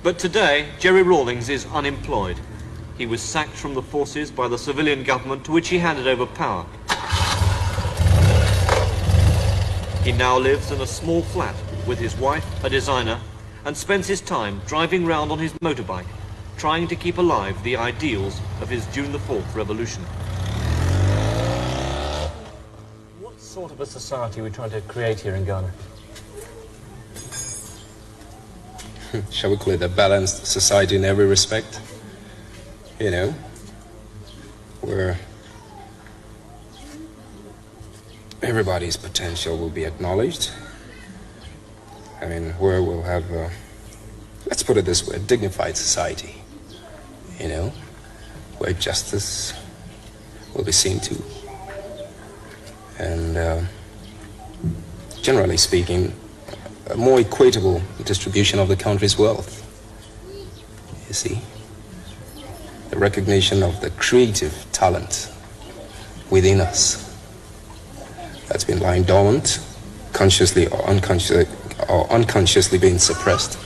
But today, Jerry Rawlings is unemployed. He was sacked from the forces by the civilian government to which he handed over power. He now lives in a small flat with his wife, a designer, and spends his time driving round on his motorbike, trying to keep alive the ideals of his June the 4th revolution. What sort of a society are we trying to create here in Ghana? Shall we call it a balanced society in every respect? You know, where everybody's potential will be acknowledged. I mean, where we'll have, let's put it this way, a dignified society, you know, where justice will be seen to. And generally speaking, a more equitable distribution of the country's wealth, you see. The recognition of the creative talent within us that's been lying dormant, consciously or unconsciously being suppressed,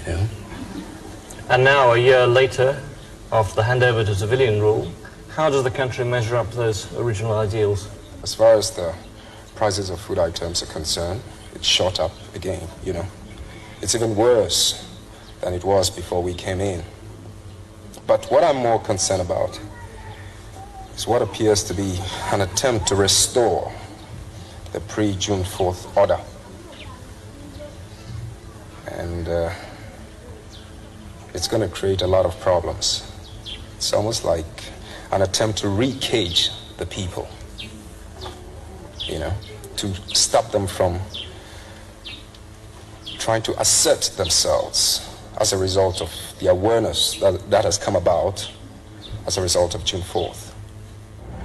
you know. And now, a year later, after the handover to civilian rule, how does the country measure up to those original ideals? As far as the prices of food items are concerned, it's shot up again, you know. It's even worse than it was before we came in. But what I'm more concerned about is what appears to be an attempt to restore the pre-June 4th order. And it's going to create a lot of problems. It's almost like an attempt to re-cage the people, you know, to stop them from trying to assert themselves as a result of the awareness that has come about as a result of June 4th.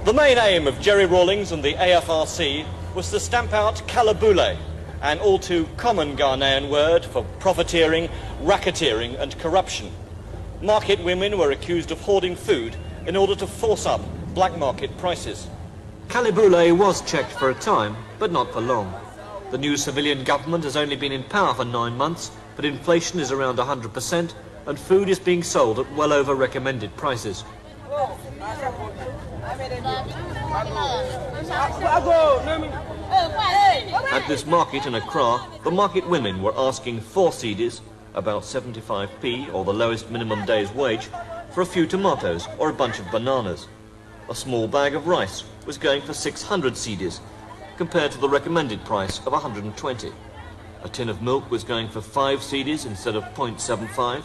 The main aim of Jerry Rawlings and the AFRC was to stamp out kalabule, an all too common Ghanaian word for profiteering, racketeering and corruption. Market women were accused of hoarding food in order to force up black market prices. Kalabule was checked for a time, but not for long. The new civilian government has only been in power for 9 months, but inflation is around 100% and food is being sold at well over recommended prices. At this market in Accra, the market women were asking 4 cedis, about 75p or the lowest minimum day's wage, for a few tomatoes or a bunch of bananas. A small bag of rice was going for 600 cedis, compared to the recommended price of 120. A tin of milk was going for 5 cedis instead of 0.75,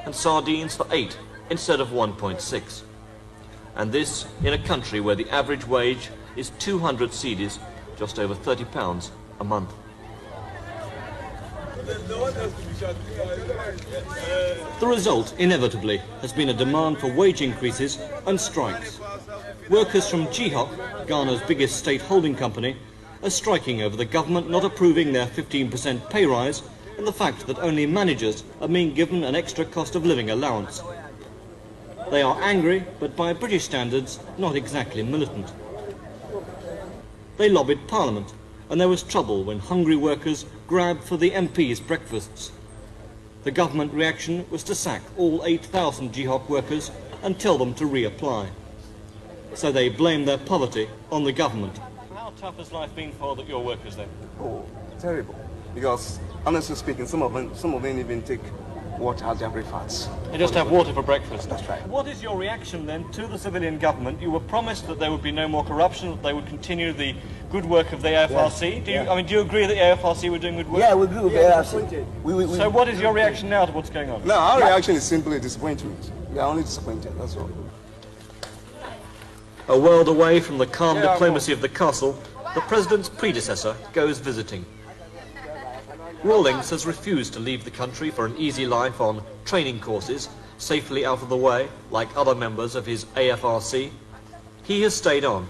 and sardines for 8 instead of 1.6. And this in a country where the average wage is 200 cedis, just over £30 a month. The result, inevitably, has been a demand for wage increases and strikes. Workers from GHOC, Ghana's biggest state holding company, are striking over the government not approving their 15% pay rise and the fact that only managers are being given an extra cost of living allowance. They are angry, but by British standards, not exactly militant. They lobbied Parliament, and there was trouble when hungry workers grabbed for the MPs' breakfasts. The government reaction was to sack all 8,000 GHOC workers and tell them to reapply. So they blamed their poverty on the government. How tough has life been for your workers then? Oh, terrible. Because honestly speaking, some of them even take water as their breakfast. They just have water for breakfast. That's right. What is your reaction then to the civilian government? You were promised that there would be no more corruption, that they would continue the good work of the AFRC. Do you agree that the AFRC were doing good work? Yeah, we agree with the AFRC. So what is your reaction now to what's going on? No, our reaction is simply disappointment. We are only disappointed, that's all. A world away from the calm diplomacy of the castle, the president's predecessor goes visiting. Rawlings has refused to leave the country for an easy life on training courses, safely out of the way, like other members of his AFRC. He has stayed on,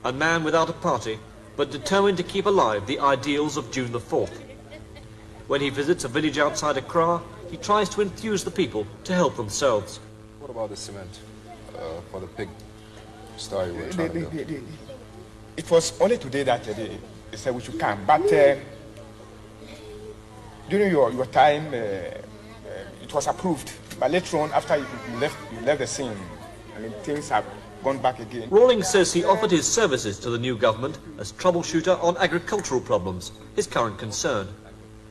a man without a party, but determined to keep alive the ideals of June the 4th. When he visits a village outside Accra, he tries to enthuse the people to help themselves. What about the cement for the pig story we're trying to do? It was only today that they said we should come, but during your time, it was approved. But later on, after you left the scene, I mean, things have gone back again. Rawlings says he offered his services to the new government as troubleshooter on agricultural problems, his current concern.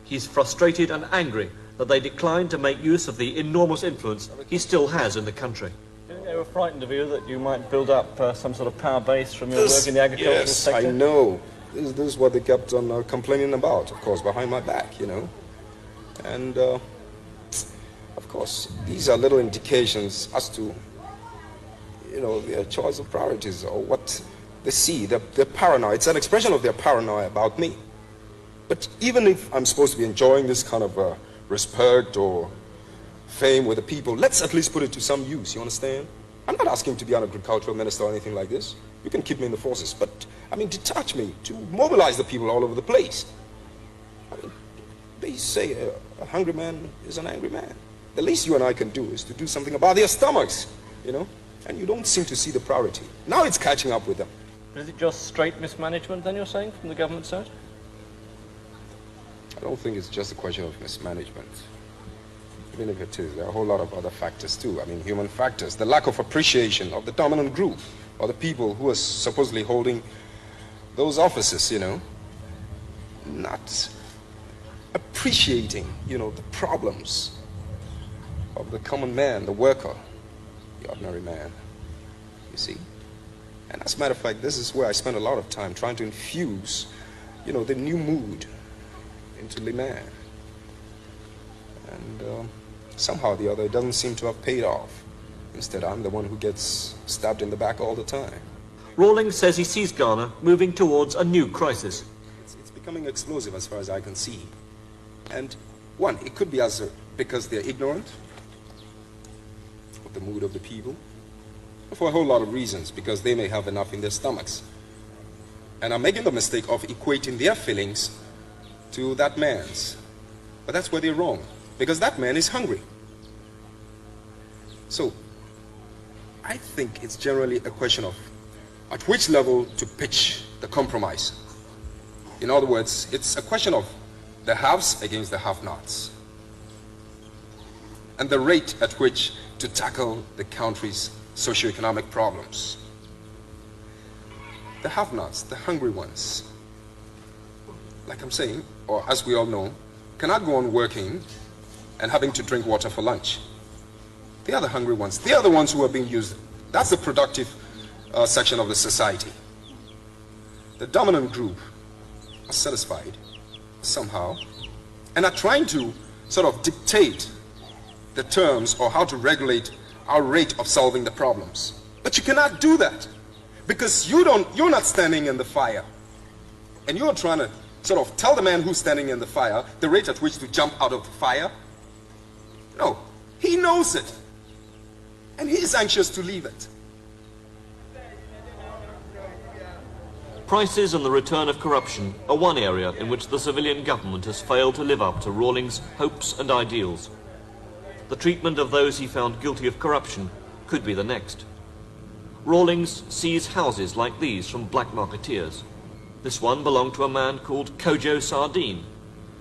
He's frustrated and angry that they declined to make use of the enormous influence he still has in the country. Do you think they were frightened of you, that you might build up some sort of power base from your work in the agricultural sector? Yes, I know. This is what they kept on complaining about, of course, behind my back, you know. And, of course, these are little indications as to, you know, their choice of priorities or what they see. They're paranoid. It's an expression of their paranoia about me. But even if I'm supposed to be enjoying this kind of respect or fame with the people, let's at least put it to some use, you understand? I'm not asking to be an agricultural minister or anything like this. You can keep me in the forces, but, I mean, detach me to mobilize the people all over the place. I mean, they say a hungry man is an angry man. The least you and I can do is to do something about their stomachs, you know? And you don't seem to see the priority. Now it's catching up with them. But is it just straight mismanagement, then, you're saying, from the government side? I don't think it's just a question of mismanagement. Even if it is, there are a whole lot of other factors too. I mean, human factors. The lack of appreciation of the dominant group or the people who are supposedly holding those offices, you know. Not appreciating, you know, the problems of the common man, the worker, the ordinary man, you see. And as a matter of fact, this is where I spend a lot of time trying to infuse, you know, the new mood into Limann. And somehow or the other, it doesn't seem to have paid off. Instead, I'm the one who gets stabbed in the back all the time. Rawlings says he sees Ghana moving towards a new crisis. It's becoming explosive as far as I can see. And one, it could be because they're ignorant of the mood of the people, for a whole lot of reasons, because they may have enough in their stomachs and are making the mistake of equating their feelings to that man's. But that's where they're wrong, because that man is hungry. So I think it's generally a question of at which level to pitch the compromise. In other words, it's a question of the haves against the have-nots, and the rate at which to tackle the country's socioeconomic problems. The have-nots, the hungry ones, like I'm saying, or as we all know, cannot go on working and having to drink water for lunch. They are the hungry ones. They are the ones who are being used. That's the productive section of the society. The dominant group are satisfied somehow and are trying to sort of dictate the terms or how to regulate our rate of solving the problems. But you cannot do that because you're not standing in the fire, and you're trying to sort of tell the man who's standing in the fire the rate at which to jump out of the fire. No, he knows it, and he's anxious to leave it. Prices and the return of corruption are one area in which the civilian government has failed to live up to Rawlings' hopes and ideals. The treatment of those he found guilty of corruption could be the next. Rawlings seized houses like these from black marketeers. This one belonged to a man called Kojo Sardine,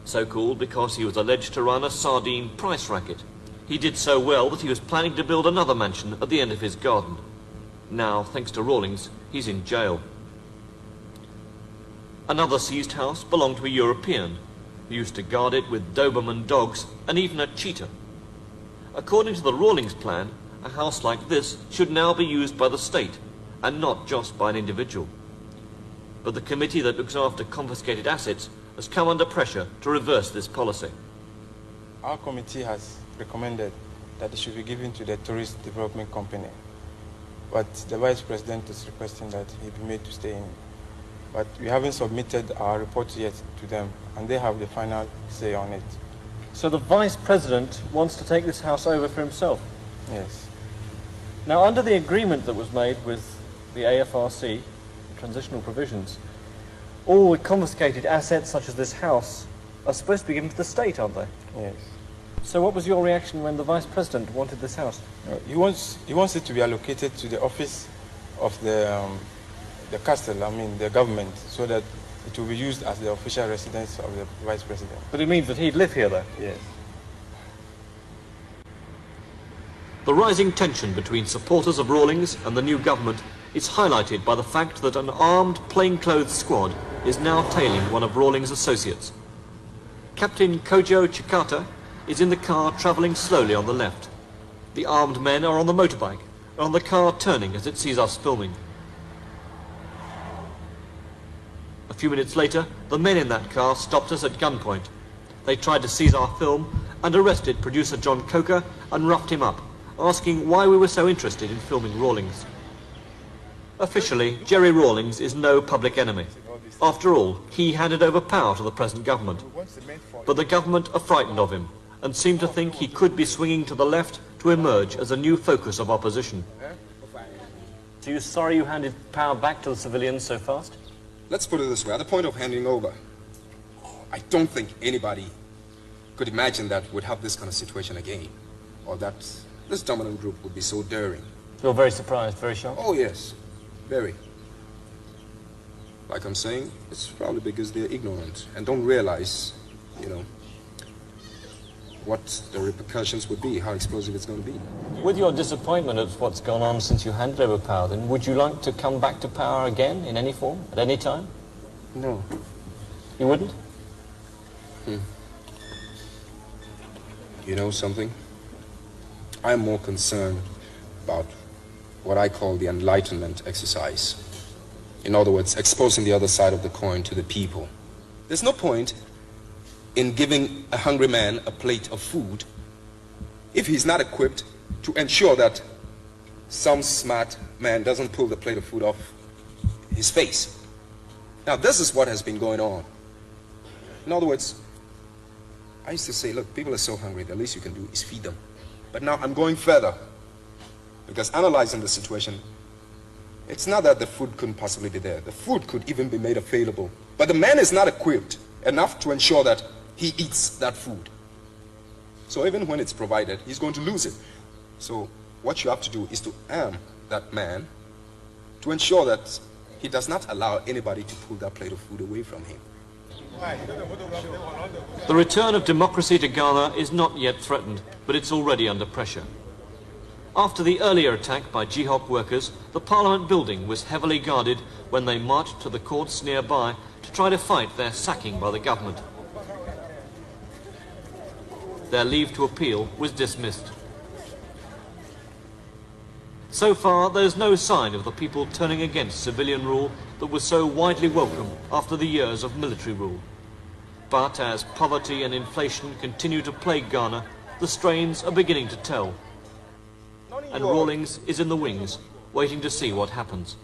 so called because he was alleged to run a sardine price racket. He did so well that he was planning to build another mansion at the end of his garden. Now, thanks to Rawlings, he's in jail. Another seized house belonged to a European, who used to guard it with Doberman dogs and even a cheetah. According to the Rawlings plan, a house like this should now be used by the state, and not just by an individual. But the committee that looks after confiscated assets has come under pressure to reverse this policy. Our committee has recommended that it should be given to the Tourist Development Company, but the Vice President is requesting that he be made to stay in. But we haven't submitted our report yet to them, and they have the final say on it. So the Vice President wants to take this house over for himself? Yes. Now, under the agreement that was made with the AFRC, transitional provisions, all the confiscated assets, such as this house, are supposed to be given to the state, aren't they? Yes. So what was your reaction when the Vice President wanted this house? He wants it to be allocated to the office of the castle, the government, so that it will be used as the official residence of the Vice President. But it means that he'd live here, though? Yes. The rising tension between supporters of Rawlings and the new government is highlighted by the fact that an armed plainclothes squad is now tailing one of Rawlings' associates. Captain Kojo Chikata is in the car travelling slowly on the left. The armed men are on the motorbike, and the car turning as it sees us filming. A few minutes later, the men in that car stopped us at gunpoint. They tried to seize our film and arrested producer John Coker and roughed him up, asking why we were so interested in filming Rawlings. Officially, Jerry Rawlings is no public enemy. After all, he handed over power to the present government. But the government are frightened of him and seem to think he could be swinging to the left to emerge as a new focus of opposition. So you're sorry you handed power back to the civilians so fast? Let's put it this way, at the point of handing over, I don't think anybody could imagine that we'd have this kind of situation again, or that this dominant group would be so daring. You're very surprised, very shocked? Oh yes, very. Like I'm saying, it's probably because they're ignorant and don't realize, you know, what the repercussions would be, how explosive it's going to be. With your disappointment at what's gone on since you handed over power, then would you like to come back to power again in any form, at any time? No. You wouldn't? You know something? I'm more concerned about what I call the enlightenment exercise. In other words, exposing the other side of the coin to the people. There's no point in giving a hungry man a plate of food if he's not equipped to ensure that some smart man doesn't pull the plate of food off his face. Now, this is what has been going on. In other words, I used to say, look, people are so hungry, the least you can do is feed them. But now I'm going further, because analyzing the situation, it's not that the food couldn't possibly be there. The food could even be made available. But the man is not equipped enough to ensure that he eats that food. So even when it's provided, he's going to lose it. So what you have to do is to arm that man to ensure that he does not allow anybody to pull that plate of food away from him. The return of democracy to Ghana is not yet threatened, but it's already under pressure. After the earlier attack by Jihok workers, the Parliament building was heavily guarded when they marched to the courts nearby to try to fight their sacking by the government. Their leave to appeal was dismissed. So far, there's no sign of the people turning against civilian rule that was so widely welcome after the years of military rule. But as poverty and inflation continue to plague Ghana, the strains are beginning to tell. And Rawlings is in the wings, waiting to see what happens.